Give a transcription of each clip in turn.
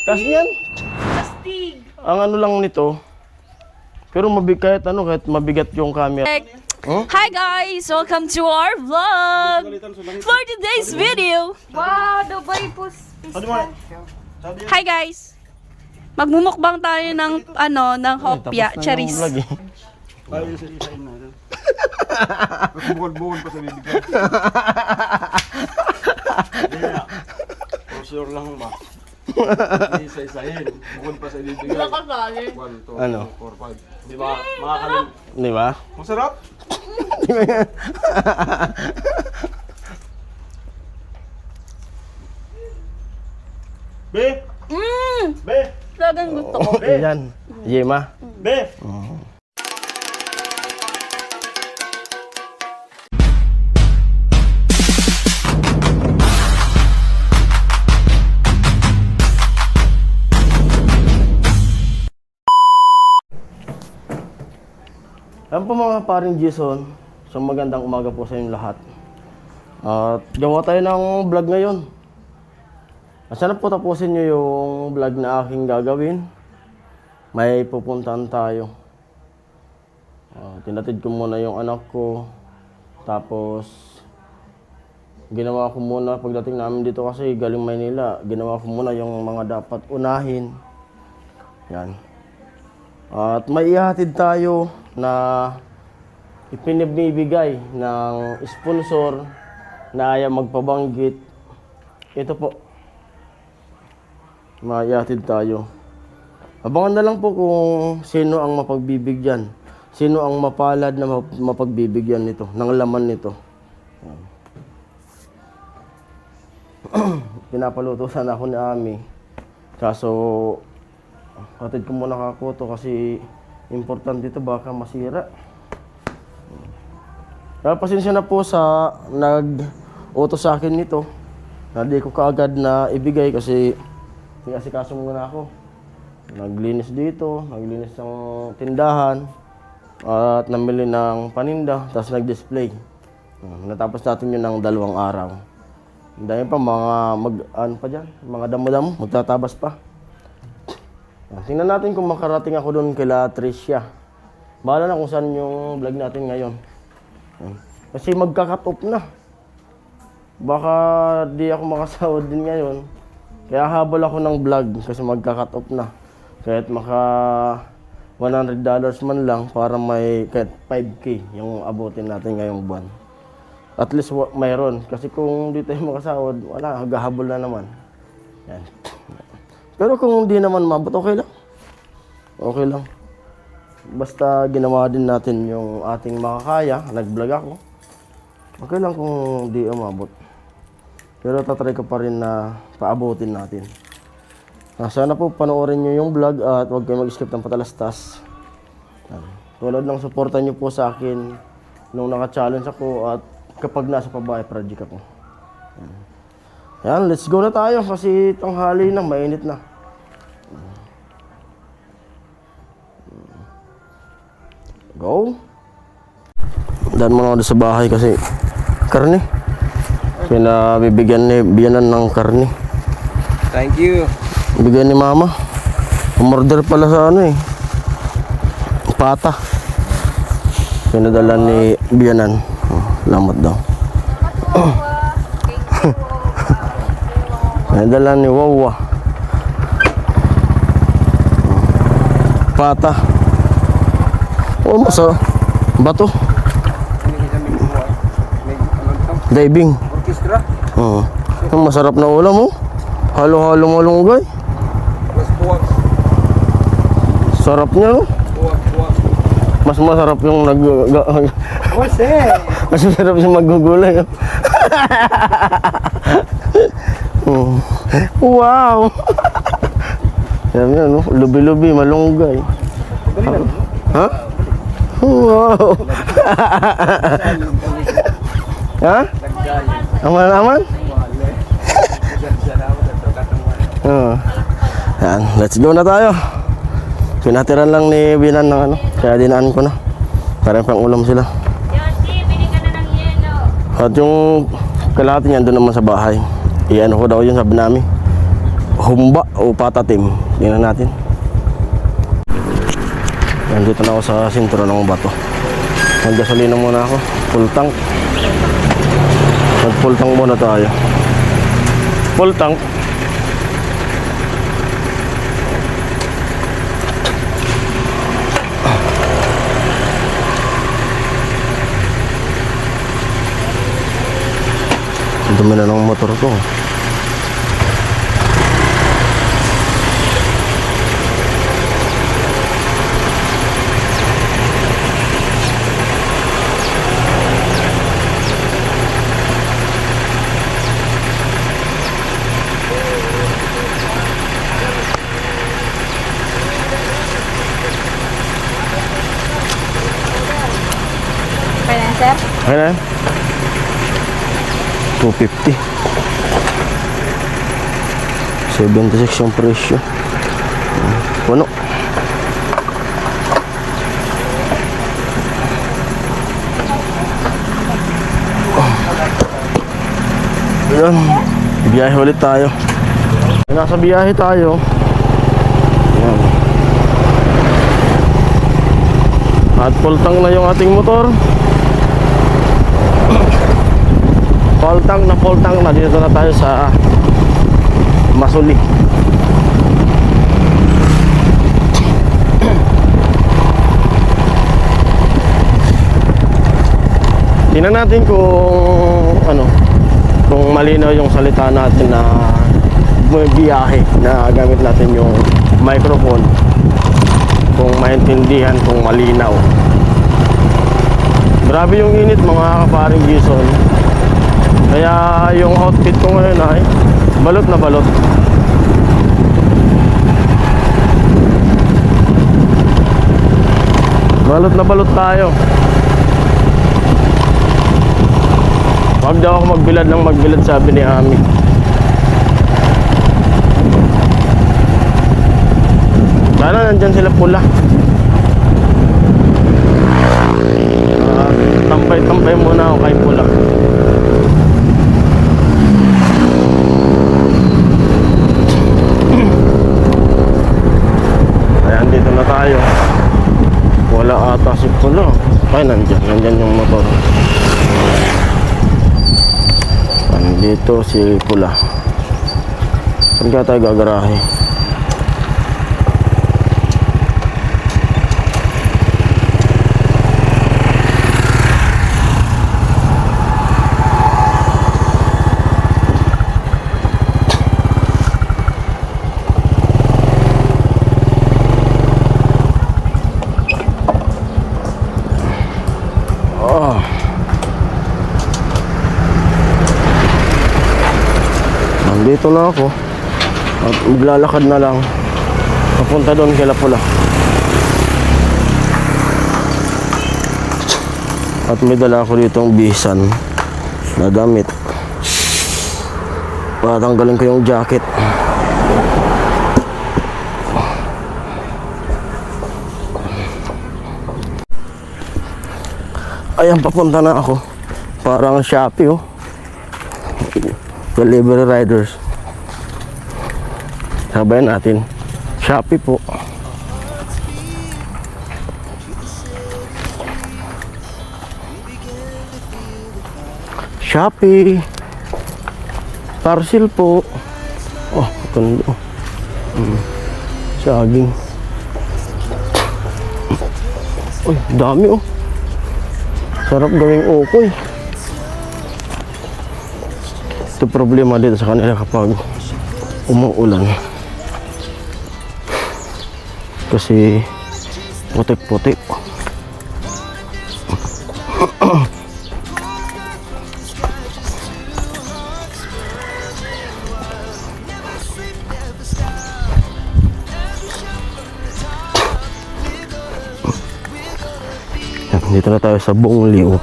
Kasi yan, Astig. ang ano lang nito, pero kahit mabigat yung camera. Huh? Hi guys! Welcome to our vlog! For today's video! Wow, Dubai pistachio. Hi guys! Magmumukbang tayo ng ng hopya, Tapos na yung charis. vlog eh. Ayaw yung isa-isain natin. Bukod-bukod pa sa bibig ko. Hindi na. For sure lang ba? Isa-isain. Bukod pa sa bibig ko. 1, 2, Ano? 4, 5. Di ba? Makakalim. Di ba? Masarap? Be! Be! Talagang gusto ko. Yan, Yema. Be! Ayan po mga paring Jason, so magandang umaga po sa inyong lahat. At gawa tayo ng vlog ngayon. Sana po tapusin nyo yung vlog na aking gagawin. May pupuntahan tayo. Tinatid ko muna yung anak ko. Tapos ginawa ko muna pagdating namin dito kasi galing Maynila. Ginawa ko muna yung mga dapat unahin. Yan. At may ihatid tayo na ipinibigay ng sponsor na ayaw magpabanggit. Ito po. May ihatid tayo. Abangan na lang po kung sino ang mapagbibigyan. Sino ang mapalad na mapagbibigyan nito, ng laman nito. Pinapaluto sana ako ni Ami. Kaso hatid ko muna kakuto kasi importante ito baka masira. Kaya pasensya na po sa nag-utos sa akin nito. Na di ko kaagad na ibigay kasi asikaso muna ako. Naglinis dito, naglinis ng tindahan at namili ng paninda, tapos nag-display. Natapos natin yun ng 2 araw. Dahil pa mga damo-damo, magtatabas pa. Tingnan natin kung makarating ako doon kila Tricia. Bahala na kung saan yung vlog natin ngayon. Kasi magka-cut off na. Baka di ako makasahod din ngayon. Kaya habol ako ng vlog kasi magka-cut off na. Kahit maka $100 man lang para may kahit 5K yung abutin natin ngayong buwan. At least mayroon. Kasi kung di tayo makasahod, wala, gahabol na naman. Yan. Pero kung hindi naman mabot, okay lang. Okay lang. Basta ginawa din natin yung ating makakaya. Nag-vlog ako. Okay lang kung hindi umabot. Pero tatry ko pa rin na paabutin natin. Sana po panoorin nyo yung vlog at huwag kayo mag-skip ng patalastas. Tulad ng suporta nyo po sa akin nung naka-challenge ako at kapag nasa pabahay project ako. Yan, let's go na tayo kasi tanghali na, mainit na. Go. Dan mo na sa bahay kasi karne. Pinabibigyan ni biyanan ng karne. Thank you. Bigyan ni mama. Umorder pala sa pata. Pinadala ni biyanan. Lamat daw. Pinadala ni Wawa. Pata. Oh, masa bato. Diving. Orkestra. Masarap na ulam oh. Halo-halo malunggay. Buwag. Sarap niya oh. Buwag. Mas masarap yung mas masarap yung magugulay oh. Wow. Yan yan oh. Lubi-lubi, malunggay. Ha? Wow. Ha? Aman-aman? Yan, let's go na tayo. Pinatiran lang ni Binan ng kaya dinaan ko na. Parang pang ulam sila. Yoshi, bili ka na ng yelo. At yung kalahati niyan doon naman sa bahay. Iano ko daw yun, sabi namin. humba o patatim. Tingnan natin. Nandito na ako sa sentro ng bato. Maggasolina muna ako. Full tank. Mag-full tank muna tayo. Full tank. Ang dumi na ng motor ko. Okay na, sir? Okay na yan. 250. 76 yung presyo. Puno. Ayan. Biyahe ulit tayo. Nasa biyahe tayo. Ayan. At full tank na yung ating motor. Full tank na. Dito na tayo sa Masuli. Tingnan natin kung kung malinaw yung salita natin na biyahe na gamit natin yung microphone, kung maintindihan, kung malinaw. Grabe yung init mga kaparing Gison. Kaya yung outfit ko ngayon ay balot na balot. Balot na balot tayo. Huwag daw ako magbilad ng magbilad, sabi ni Ami. Sana nandyan sila pula. Tampay-tampay muna ako kay pula. Ayan, dito na tayo. Wala ata si pula. Ay, nandyan yung motor. Dito si pula. Saan kaya tayo gagarahe? Dito na ako at maglalakad na lang papunta doon kay Lapula. At may dala ako dito ang bisan na damit. Patanggalin ko yung jacket. Ayan, papunta na ako. Parang Shopee, oh. Delivery riders. Sabayan natin. Shopee po. Shopee. Parcel po. Oh, ganda. Saging. Uy, dami, oh. Sarap gawing okoy. Ito problema dito sa kanila kapag umuulan. Kasi putik-putik. Dito na tayo sa Buong Liw.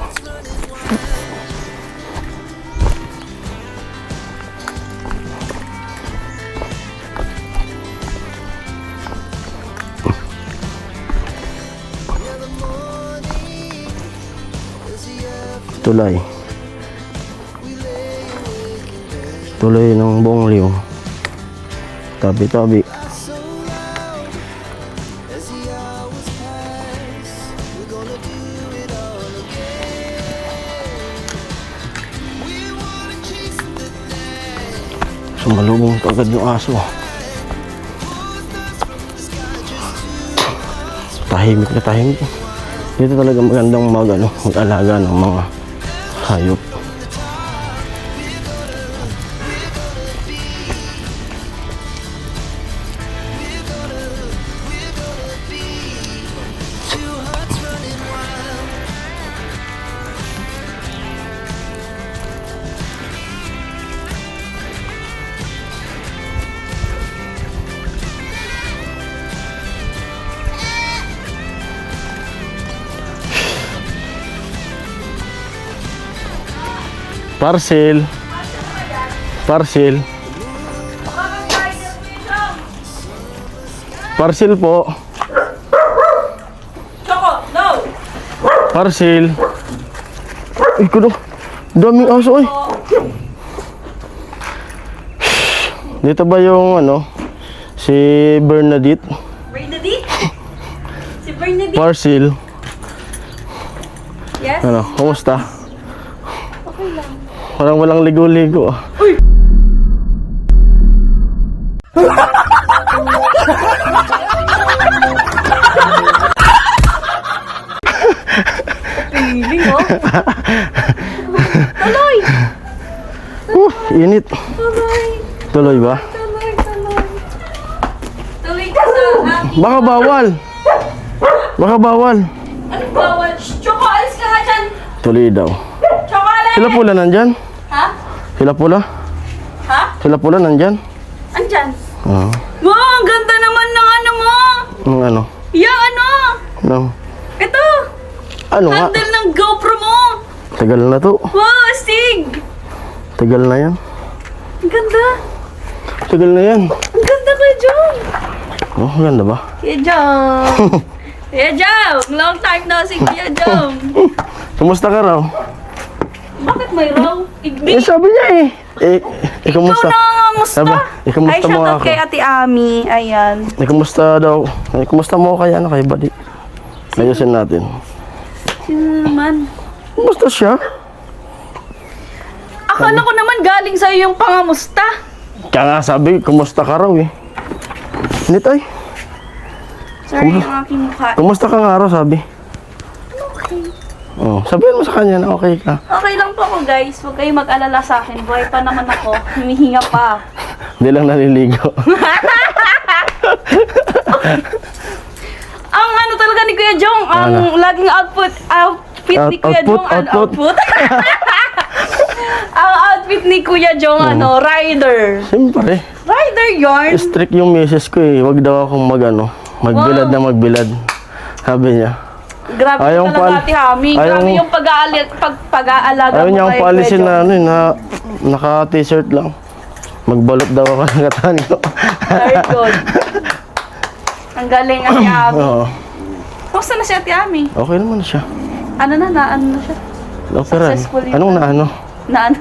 Tulay ng Buong Liw. Tabi-tabi. Sumalubong kagad yung aso. Tahimik na tahimik. Dito talaga magandang mag-alaga ng mga hayop. Parcel. Parcel. Parcel po. Choco, no! Parcel. Ay, kuno. Daming aso ay. Dito ba yung si Bernadette? Bernadette? Si Bernadette? Parcel. Yes? Kumusta? Okay lang. Parang walang ligo-ligo ah. Feeling, oh. Tuloy! Init. Tuloy! Tuloy ba? Tuloy, tuloy. Tuloy ka sa aking... Baka bawal. Baka bawal. Anong bawal? Choco, alis ka nga dyan! Tuloy daw. Choco, alis! Sila pula nandyan? Ha? Sila pula? Ha? Sila pula nandyan? Andyan. Oo. Wow, ang ganda naman ng ano mo! Yung ano? Yung ano? No. Ito! Ano nga? Handle ng GoPro mo! Tagal na to. Wow, astig! Tagal na yan. Ang ganda! Tagal na yan. Ang ganda, Kuya Jong! Oh, ganda ba? Kuya Jong! Kuya Jong! Long time no see, Kuya Jong! Kumusta ka raw? Bakit may raw? Eh, sabi niya eh. Kumusta? Ikaw na kamusta? Sabi, kumusta Ay, mo shoutout ako? kay Ate Ami. Ayan. Kumusta daw? Kumusta mo kay kay buddy? Ayusin natin. Sino naman? Kumusta siya? Akala ko naman galing sa'yo yung pangamusta. Kaya nga sabi, kumusta ka raw eh. Nitay, Sorry, yung aking mukha. kumusta ka nga raw sabi? Okay. Oh, sabihin mo sa kanya na okay ka. Okay lang po ako, guys. Huwag kayong mag-alala sa akin. Buhay pa naman ako. Humihinga pa. Hindi lang naliligo. Ang ano talaga ni Kuya Jong, ang laging outfit ni Kuya Jong, output. ang outfit ni Kuya Jong, rider. Siyempre, Rider yarn. strict yung misis ko eh. Wag daw akong magbilad na magbilad. Sabi niya. Grabe Ayaw ka talaga, Ate Hami. Grabe yung pag-aalaga Ayaw mo niya kay akong Kuya paalisin Jong. na naka-t-shirt lang. Magbalot daw ako ng katawan ko. Very good. Ang galing, Ate Hami. Oo. Kamusta na si Ate Hami? Okay naman siya. Ano na siya? Naoperahan. Successful yun. Anong naano? Na ano?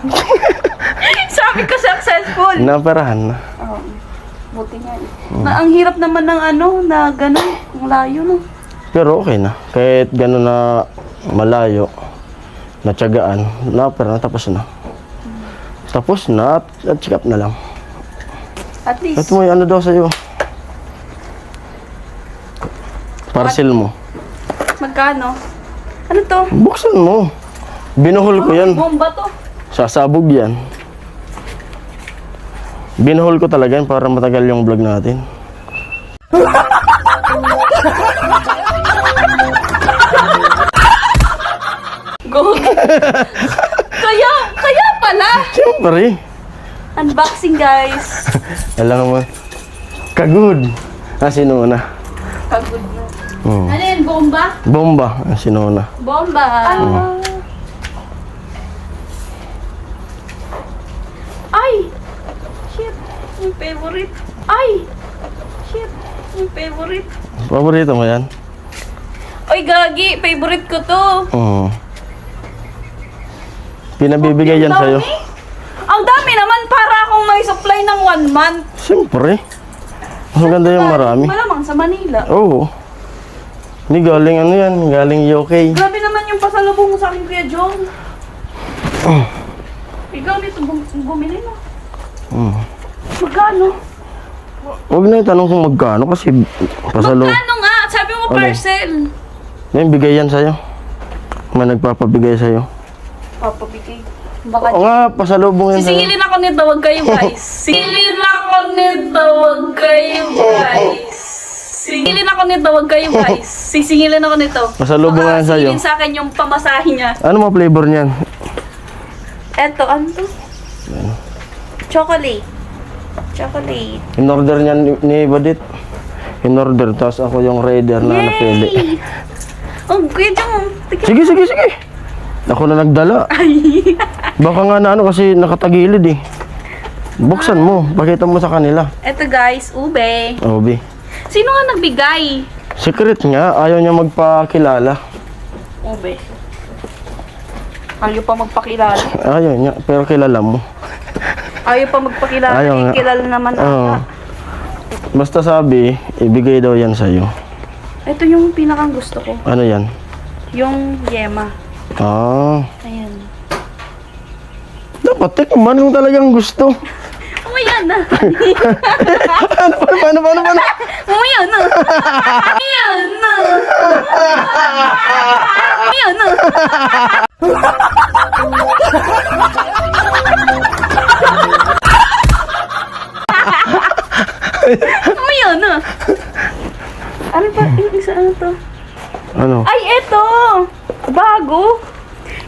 Sabi ko successful. Naoperahan na. Oo. Buti nga eh. Ang hirap naman ng na gano'n. Ang layo no. Pero okay na. Kahit gano'n na malayo, natyagaan, naopera na, tapos na. Tapos na, at check up na lang. At least. Ito mo yung daw sa'yo. Parcel mo. Magkano? Ano to? Buksan mo. Binuhol ko yan. Bomba to. Sasabog yan. Binuhol ko talaga yan para matagal yung vlog natin. Go. Kaya pala. Siyempre. Unboxing, guys. Alam mo. Kagud. Sinuna. Pagod mo. Hmm. Ano yun? Bomba? Bomba. Sinuna. Bomba. Ay! Shit. My favorite. Ay! Shit. My favorite. Paborito mo yan? Oy, gagi. Favorite ko to. Oo. Pinabibigay yan Ang sa'yo. dami. Ang dami naman para akong may supply ng 1 month. Siyempre. Mas maganda yung marami. Malamang sa Manila. Oo. Hindi galing ano yan, galing UK. Grabe naman yung pasalubong mo sa akin, Kuya Jong. Ikaw nito, bumili mo. Magkano? Huwag na itanong kung magkano kasi pasalo. Magkano nga? Sabi mo parcel. Yan, bigay yan sa'yo. May nagpapabigay sa'yo. Papabigay. Baka Oo nga, pasalubong yan sa'yo. sisingilin ako nito, wag kayo guys. Sisingilin ako nito, wag kayo guys. Sisingilin ako nito, wag kayo guys. Sisingilin ako nito. Pasalubong Baka yan sa'yo. sisingilin sa akin yung pamasahe niya. Ano mo flavor niyan? Eto, ano to? Chocolate. Chocolate. In-order niyan ni Badit. In-order, tapos ako yung raider na napili. Oh, Kuya Jong. Sige, sige, sige. Ako na nagdala. Baka nga na ano kasi nakatagilid eh. Buksan mo, pakita mo sa kanila. Eto guys, ube. Obi. Sino nga nagbigay? Secret nga, ayaw niya magpakilala. Ube. Ayaw pa magpakilala. Ayaw niya, pero kilala mo. Ayaw pa magpakilala. Ayaw nga. Kilala naman Oo. ata. Basta sabi, ibigay daw yan sa'yo. Ito yung pinakang gusto ko. Ano yan? Yung yema. Ah, Ayan. dapat tikman kung talagang gusto. Umaya na. Paano? Umaya na. Umaya na. Umaya na. Umaya na. Ano ba? Yung isa ano to? Ano? Ay, eto! Bago!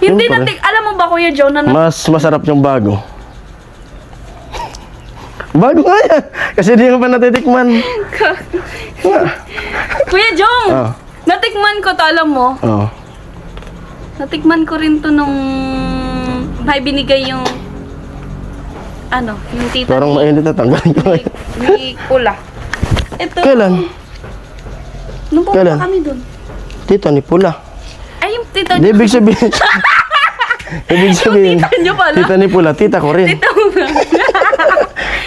Hindi Yun pala. alam mo ba, Kuya John, na Mas masarap yung bago. Bago nga yan. Kasi di ko pa natitikman. Kuya Jong! Ah. Natikman ko to, alam mo. Oo. Natikman ko rin to nung may binigay yung ano, yung tita Parang mainit na tanggalin ko. ni Pula. Ito. Kailan? Nung pumunta Kailan? kami dun. Tita ni Pula. Ay, yung tita Di, ibig sabihin. Ibig sabihin. tita niyo pala. Tita ni Pula, tita ko rin. Tita mo ba?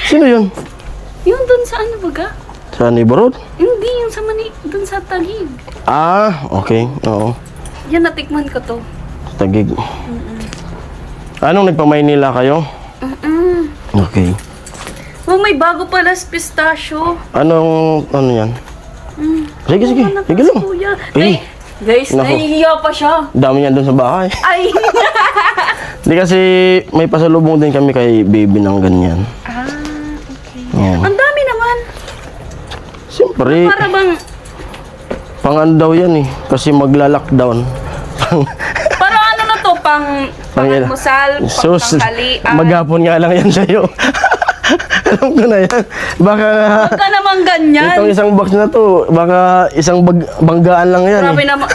Sino yun? Yung dun sa ano baga? Sa Niborod? Hindi, yung sa dun sa Taguig. Ah, okay. Oo. Yan, natikman ko to. Tagig. Anong nagpa-Maynila kayo? Okay. Oh, may bago pala pistachio. Anong, ano yan? Sige, sige. Ano Sige lang. kuya? Eh, Guys, Nako. nahihiya pa siya. dami yan doon sa bahay. Ay! Hindi kasi may pasalubong din kami kay baby ng ganyan. Okay. Oo. Ang dami naman. Siyempre, Para bang, pang ano daw yan eh. Kasi magla-lockdown. para ano na to, pang almusal, pang Sus, tanghalian. maghapon nga lang yan sa'yo. Alam ko na yan. Baka, Huwag ka naman ganyan. itong isang box na to, baka isang banggaan lang yan Grabe eh. naman.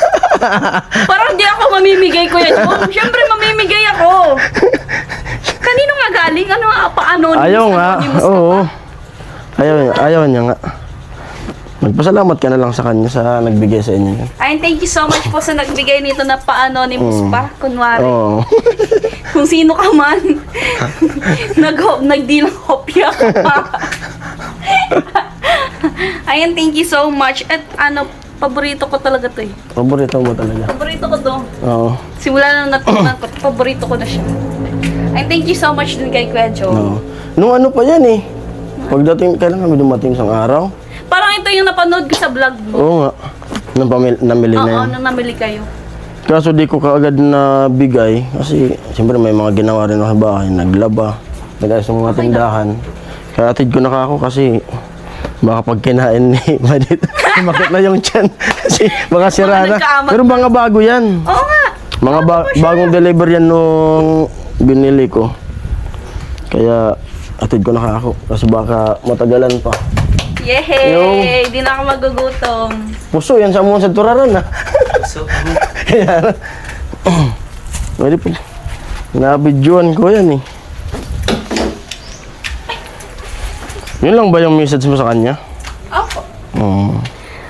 Parang di ako mamimigay, Kuya John. Siyempre, mamimigay ako. Kanino nga galing? Ano nga, paano? Ayaw nga, oo. Ayaw niya nga. Magpasalamat ka na lang sa kanya sa nagbigay sa inyo yan. Ay, thank you so much po sa nagbigay nito na pa-anonymous pa. Kunwari, Oo. kung sino ka man, nagdilang hopya ka pa. Ayan, thank you so much. At ano, paborito ko talaga to eh. Paborito mo talaga. Paborito ko to. Oo. Simula na natutunan ko, paborito ko na siya. Ay, thank you so much din kay Kuya Joe. Oo. Nung ano pa yan eh. Pagdating, kailan kami dumating isang araw? Parang ito yung napanood ko sa vlog mo. Oo nga. Nung namili na Oo, yan. nung namili kayo. Kaso di ko kaagad na bigay kasi siyempre may mga ginawa rin ako sa bahay, naglaba, nag-ayos ng mga tindahan. Kaya atid ko na ako kasi baka pag kinain ni Badit, sumakit na yung tiyan. Kasi baka sira na. nagkaamat Pero mga bago yan. Oo nga. Mga bagong deliver yan nung binili ko. Kaya atid ko na ako kasi baka matagalan pa. Yehey! Di na ako magugutom. Puso yan sa mga sa turaran na. Kaya, pwede po. Nabidyoan ko yan eh. Yun lang ba yung message mo sa kanya? Opo. Oo.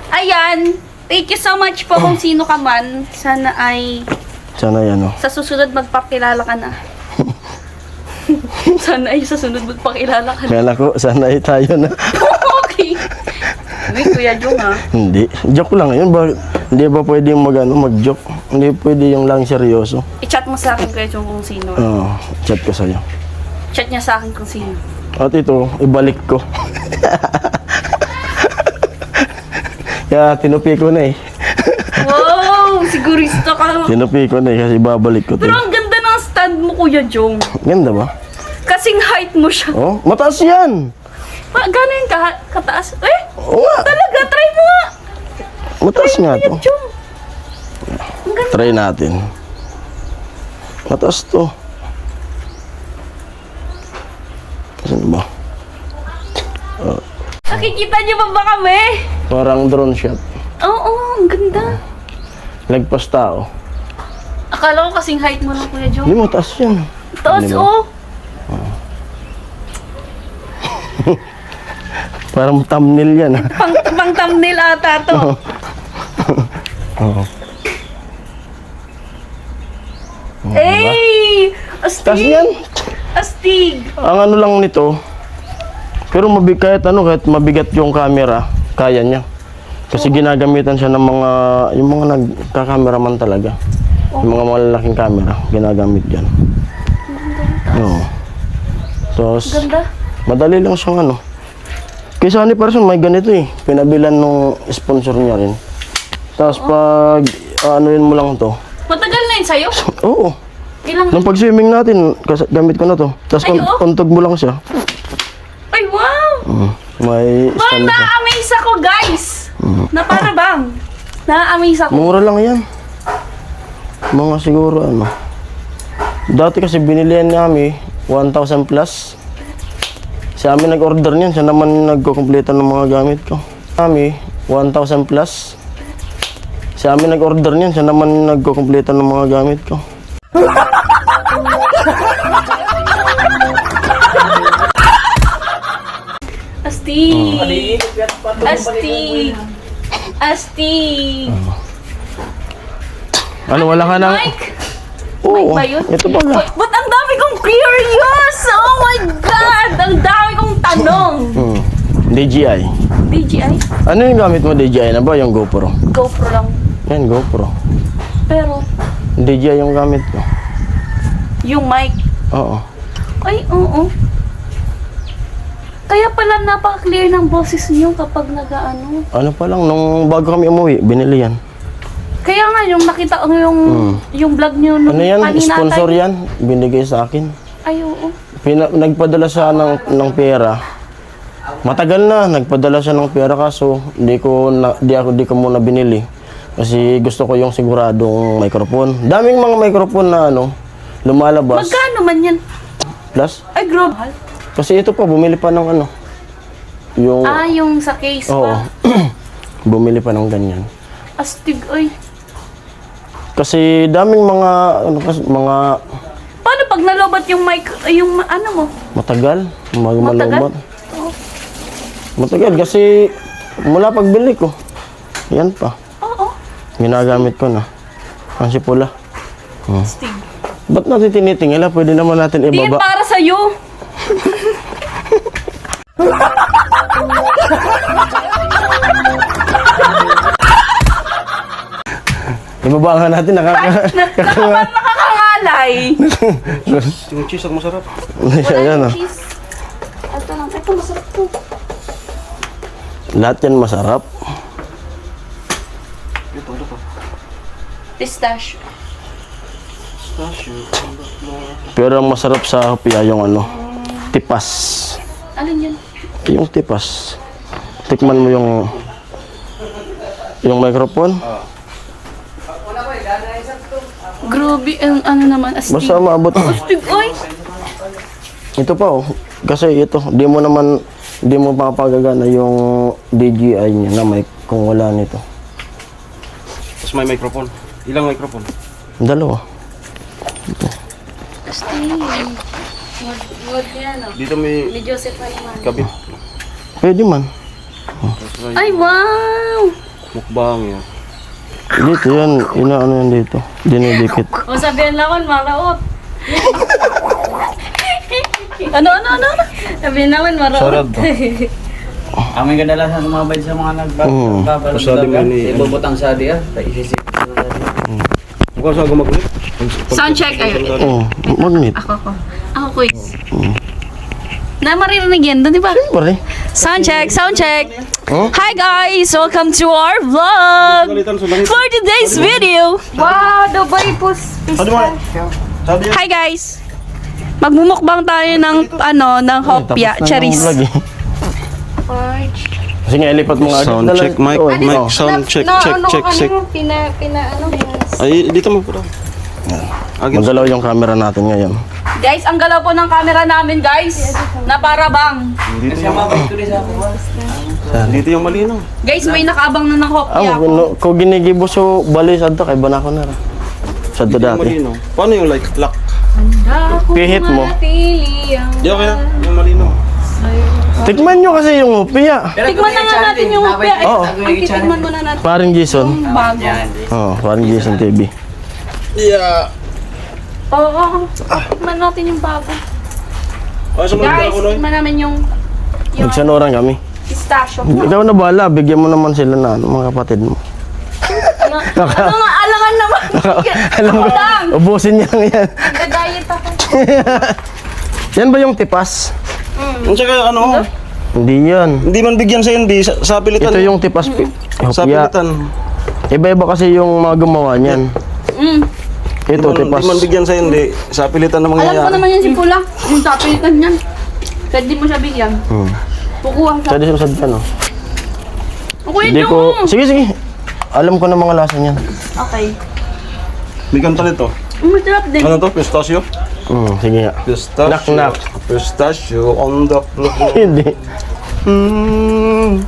Ayan. Thank you so much po kung sino ka man. Sana ay Sana yan oh. sa susunod magpakilala ka na. Sana ay sa sunod magpakilala ka na. Kaya ko, sana tayo na. Okay. May Kuya Jong ha. Hindi. Joke lang yun. Hindi ba pwede mag-joke? Hindi pwede yung lang seryoso. I-chat mo sa akin Kuya Jong kung sino. Oo, chat ko sa'yo. Chat niya sa akin kung sino. At ito, ibalik ko. Kaya tinupi ko na eh. Wow! Sigurista ka. Tinupi ko na eh kasi babalik ko to. Pero ang ganda ng stand mo Kuya Jong. Ganda ba? Kasing height mo siya. Oh, mataas yan! Gano'n yung kataas? Eh! Oo nga! Talaga, try mo nga! Mataas nga to. Kuya Jong. Ang ganda. Try natin. Mataas to. Saan ba? Nakikita niyo ba kami? Parang drone shot. Oo, ang ganda. Lagpas tao. Akala ko kasing height mo lang Kuya Jong. Hindi, mataas yan. Taas Di ba? oh. Parang thumbnail yan. Pang thumbnail ata to. Oo. Hey! Taas Astig! yan. Astig! Ang ano lang nito, pero kahit mabigat yung camera, kaya niya. Kasi ginagamitan siya ng yung mga nagka-cameraman talaga. Yung mga malalaking camera, ginagamit yan. Oo. Tapos, Ganda. madali lang siyang ano. Kay Sunny Person, may ganito eh. Pinabilan nung sponsor niya rin. Tapos pag ano yun mo lang to. Matagal na yun sa'yo? Oo. Ilang... Nung pag-swimming natin, gamit ko na to. Tapos Ay, oo. untog mo lang siya. Ay, wow! May Parang stand siya. na-amaze ako, guys! Na para bang? Na-amaze ako. Mura lang yan. Mga siguro ano. Dati kasi binilihan namin 1,000 plus. Si amin nag-order niyan. Siya naman nagkukumpleta ng mga gamit ko. Kami 1,000 plus. Si amin nag-order niyan. Siya naman nagkukumpleta ng mga gamit ko. Astig! Astig! Astig! Ano, wala ka nang... Mike! Oo, Mike ba yun? ito ba nga? Ba't ang dami kong curious? Oh my God! Ang dami kong tanong! DJI. DJI? Ano yung gamit mo DJI na ba? Yung GoPro? GoPro lang. Yan, GoPro. Pero, DJI yung gamit ko. yung mic. Oo. Ay, oo. Kaya pala napaka-clear ng boses niyo kapag nag-ano. Ano pa lang, nung bago kami umuwi, binili yan. Kaya nga, yung nakita ko yung vlog niyo nung Ano yan? kanina Sponsor tayo- yan. Binigay sa akin. Ay, oo. Nagpadala siya ng pera. Matagal na, nagpadala siya ng pera kaso di ko muna binili. Kasi gusto ko yung siguradong microphone. Daming mga microphone na ano, lumalabas. Magkano man yan? Plus, Ay, grabe. kasi ito pa, bumili pa ng ano. Yung, Yung sa case oo. pa. Bumili pa ng ganyan. Astig, ay. Kasi daming mga, mga Paano pag nalobat yung mic, yung ano mo? matagal. Matagal? Malumat. Oo. Matagal kasi mula pagbili ko. Yan pa. Oo. Ginagamit ko na. Ang sipula. Astig. Ba't natin tinitingala? Pwede naman natin Di yan ibaba. para sa'yo. Ibaba nga natin. Nakakangalay. Yung cheese ang masarap. Ayan ah. Cheese. Ito lang. Ito, masarap to. Lahat yan masarap. Ito pa. Pistachio. Pistachio. Pero ang masarap sa hopia yung ano, tipas. Alin yan? Yung tipas. Tikman mo yung microphone. Grabe, ano naman, astig. Basta maabot. Astig, ay. Ito pa oh. Kasi ito, di mo mapapagagana yung DJI niya na mic kung wala nito. Tapos may microphone. Ilang microphone? Dalawa. Astig. Wag yan, oh. Dito may Ni Joseph naman. kabit. Pwede man. Tapos Ay, wow! mukbang yan. Dito yan, inaano yan dito. Dinidikit. O sabihan naman, maraot. ano? Sabihan naman, maraot. Sarap ba? Aming kadalasan sumabay sa mga nagbabalog Sali mo dagat. ni- Ibubutang sadi sa isisip ko na sadi. Mukhang sa gumagulit. Sound check. Ayun. Oo, magnet. Ako quiz. Na maririnig yan doon, di ba? Pare. Sound check. Oh? Hi guys! Welcome to our vlog! Galitan sa langit. For today's video! Wow, Dubai pistachio. Sabi yan. Hi guys! Magmumukbang tayo ng ng hopya, Tapos na yung charis. vlog eh. Porch. Kasi nga, ilipat mo nga. Sound check, mic, mic, sound check, check, check, check. Ay, dito mo pala. Agad. Magalaw yung camera natin ngayon. Guys, ang galaw po ng camera namin guys. Na para bang. Kasi mabay tuloy sa ako. Dito yung malinaw. Guys, may nakaabang na ng hopya. Kung ginigibos yung balay sa to, kay banako na ra. Sa to Dito yung dati. malinaw. Paano yung like lock? Pihit mo. Di okay na. Yung malinaw. Tikman nyo kasi yung hopya. Tikman na nga natin yung hopya. Oo. Ang titikman muna natin Paring Jason. yung bago. Oo, paring Jason TV. Yeah. Oo. Tikman natin yung bago. Ay, sa mga Guys, ako nun. tikman namin yung Nagsanuran kami. pistachio. Ikaw na bahala, bigyan mo naman sila na mga kapatid mo. Ano nga, alangan naman. Alam ko, lang. ubusin niya lang yan. Nag-diet ako. Yan ba yung tipas? Ang saka ano, Hindi yan. hindi man bigyan sa hindi, sa pilitan. Ito yung tipas Sa hopya. pilitan. Iba-iba kasi yung mga gumawa niyan. Ito, tipas. Hindi man bigyan sa hindi, sa pilitan na Alam ko mangyayari. naman yan si Pula. Yung tapilitan niyan. Kahit di mo siya bigyan. Kukuha siya. Pwede sumusad ka, no? Okay, Hindi ko... Sige. Alam ko na mga lasa niyan. Okay. May kanta nito. Masarap din. Ano to? Pistachio? Sige nga. Pistachio. Knock, knock. Pistachio on the floor. Hindi.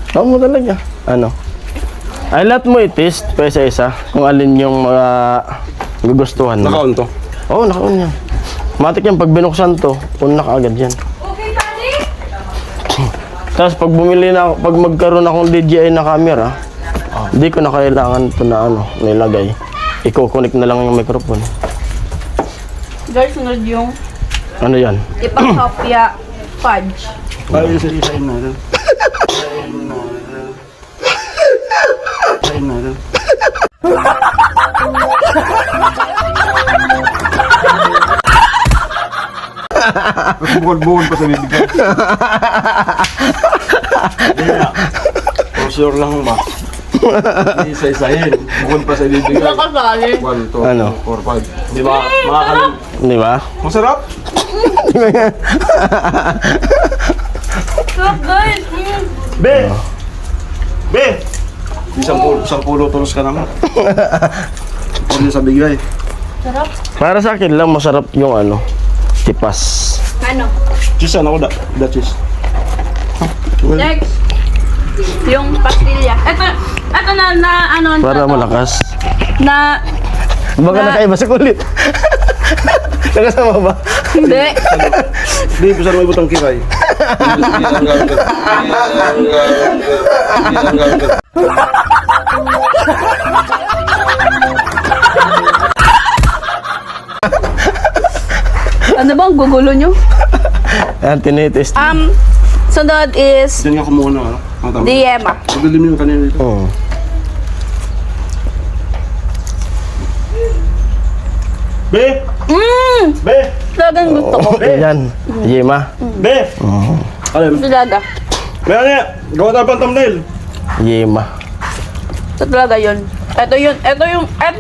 Tama mo talaga. Ano? Ay, lahat mo i-taste pa isa-isa kung alin yung mga gugustuhan mo. Nakaon to. Oo, naka-on yan. Matik yan, pag binuksan to, on na kaagad yan. Okay, Daddy? Tapos pag bumili na, pag magkaroon akong DJI na camera, hindi ko na kailangan ito na nilagay. Iko-connect na lang yung microphone. Guys, sunod yung Ano yan? tipang hopya fudge. Ay, isa-isain natin. Isain natin. Bukod-bukod pa sa bibig ko. For sure lang ba? Isa-isahin. Bukod pa sa bibig ko. Nakasali. 1, 2, Ano? 4, 5. Di ba? Makakalim. Di ba? Masarap! Sarap, guys. Be! Be! Isang pulo tulos ka naman. Pwede sa bigay. Para sa akin lang, masarap yung tipas. Ano? Cheese ano ko da? Da cheese. Next. Yung pastilya. Ito na Para malakas. Na, Baka nakaiba sa kulit. Nakasama ba? hindi. Di, bisa mo ibutang kiray. Ano bang gugulo nyo? Ayan, tinitest. Sunod is Diyan nga kumuha na ano. Ang tama. Diema. Pagdalim yung kanina dito. Oo. Be! Be! Talagang gusto ko. Ayan. Yema. Be! Alam. Talaga. Be, ano yan? Gawa tayo pang thumbnail. Yema. Ito talaga yun. Ito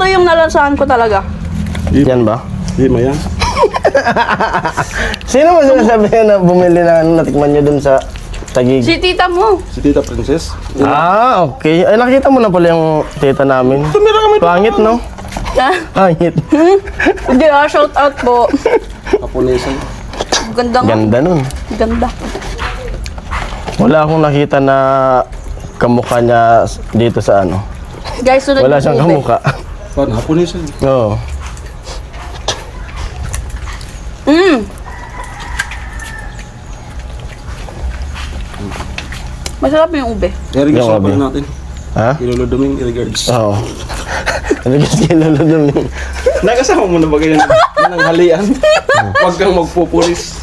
yung nalasahan ko talaga. Yan ba? Di, mayan. Sino ba sinasabi na bumili na natikman nyo dun sa Tagig? Si tita mo. Si Tita Princess. Ah, okay. Ay, nakita mo na pala yung tita namin. Tumira kami. Pangit, no? Ha? Pangit. Hindi shout out po. Kapunesan. Ganda nga. Ganda nun. Ganda. Wala akong nakita na kamukha niya dito sa Guys, sunod Wala yung siyang ube. kamukha. Paano? Hapunesan. Oo. Masarap yung ube. Erigas Yung na abi. pala natin. Ha? Iloloduming regards. Oo. Ano kasi luludum yung... Nakasama mo na ba ganyan? Yan ang halian. Huwag kang magpupulis.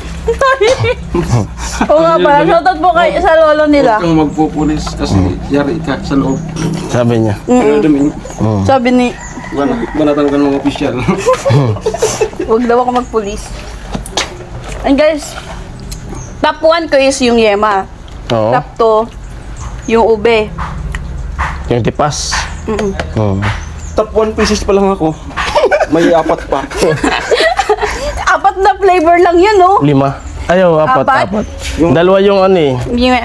Oo nga pala, shoutout po kay sa lolo nila. Huwag kang magpupulis kasi yari ka sa loob. Sabi niya. Ano dumi? Sabi ni, Banatan ka ng mga opisyal. wag daw ako magpulis. And guys, top 1 ko is yung yema. Oo. Top 2, yung ube. Yung tipas. Top 1 pieces pa lang ako. May 4 pa. 4 na flavor lang yun, no? 5. Ayaw, 4. Apat? Dalawa yung ano eh. Yung,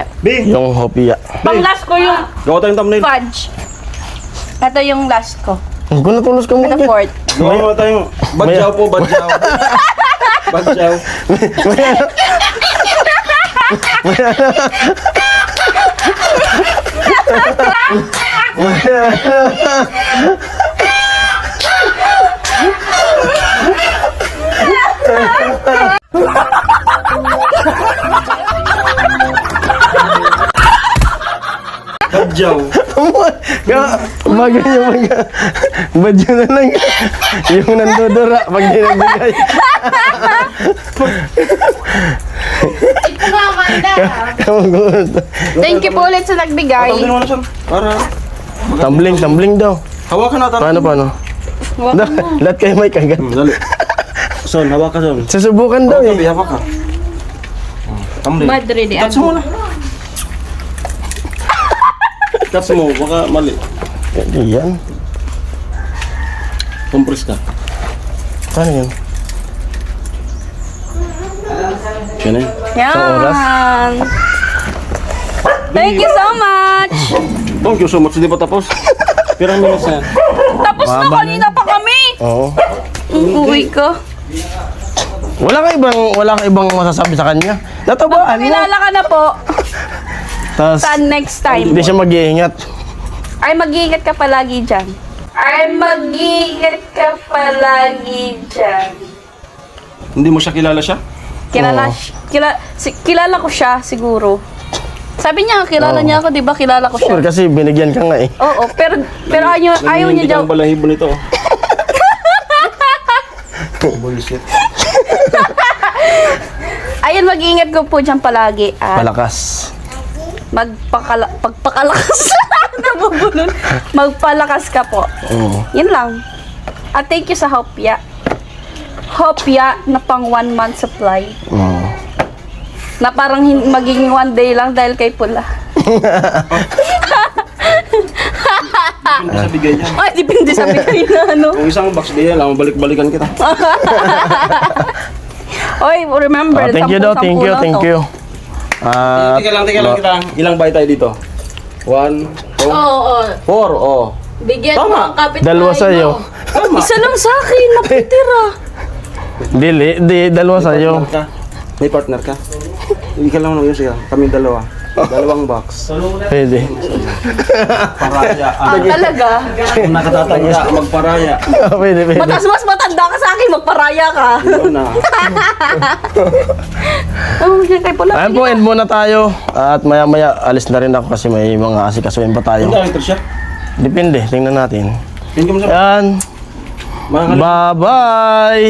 Yung hopia. pang last ko yung Gawa tayong thumbnail. fudge. Ito yung last ko. Kung natulos ka muna. Ito fourth. Gawa tayong badyaw po, badyaw. Badyaw. Badyaw. Bagay yung mga badyo na lang. Yung nandudura pag di nagbigay. Ito nga, Amanda. Kamagulat. Thank you po ulit sa nagbigay. Tawagin mo na siya. Para Tumbling daw. hawakan natin. Paano? Lahat kayo may kagat. Dali. Son, hawakan son. Susubukan daw eh. Tabi, hawak ka. Tumbling. Madre di Touch mo na. Touch mo, baka mali. Yan. Compress ka. Paano yun? Yan eh. Yan. Thank you so much. Thank you so much. Hindi pa tapos. Pirang minutes na yan. Tapos na kanina pa kami. Oo. Uuwi ko. Wala ka ibang masasabi sa kanya. Natabaan mo. Kilala ka na po. Tapos, Sa next time. hindi siya mag-iingat. Ay, mag-iingat ka palagi dyan. Ay, mag-iingat ka palagi dyan. Hindi mo siya kilala siya? Kilala ko siya siguro. Sabi niya, kilala niya ako, di ba? Kilala ko siya. Sure, kasi binigyan ka nga eh. Oo, pero ayaw niya daw. Hindi kang balahibo nito. Bullshit. Ayun, mag-iingat ko po dyan palagi. At Palakas. pagpakalakas. Nabubulol. Magpalakas ka po. Oo. Yun lang. At thank you sa Hopia. Hopia na pang 1 month supply. Oo. Na parang magiging 1 day lang dahil kay Pula. Hindi sa bigay niya. Ay, depende sa bigay na ano. Kung isang box di yan lang, balik-balikan kita. Oy, remember, Thank you daw, thank you. Tika lang kita. Ilang bay tayo dito? 1, 2, Oo, 4, oh. bigyan Tama. mo ang kapit Dalawa sa'yo. Tama. Isa lang sa akin, napitira. Dalawa sa'yo. Partner ka. May partner ka. Ikaw lang naman yun siya. Kami dalawa. Dalawang box. Pwede. Paraya. Talaga. Kung nakatatanda, magparaya. Pwede. Mas matanda ka sa akin, magparaya ka. Yun na. Oh, yun kay Pula. Ayan po, end muna tayo. At maya-maya, alis na rin ako kasi may mga asikasuin pa tayo. Hindi actor siya. Depende, tingnan natin. Tingnan mo sa Ayan. mga kalip. Bye-bye!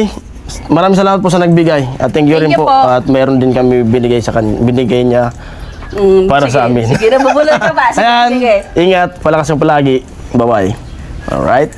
Maraming salamat po sa nagbigay. At thank you rin Thank you po. po. At mayroon din kami binigay niya para sa amin. Sige, nabubulol ka ba? Sige, Ayan, sige. ingat, palakas yung palagi. Bye-bye. Alright?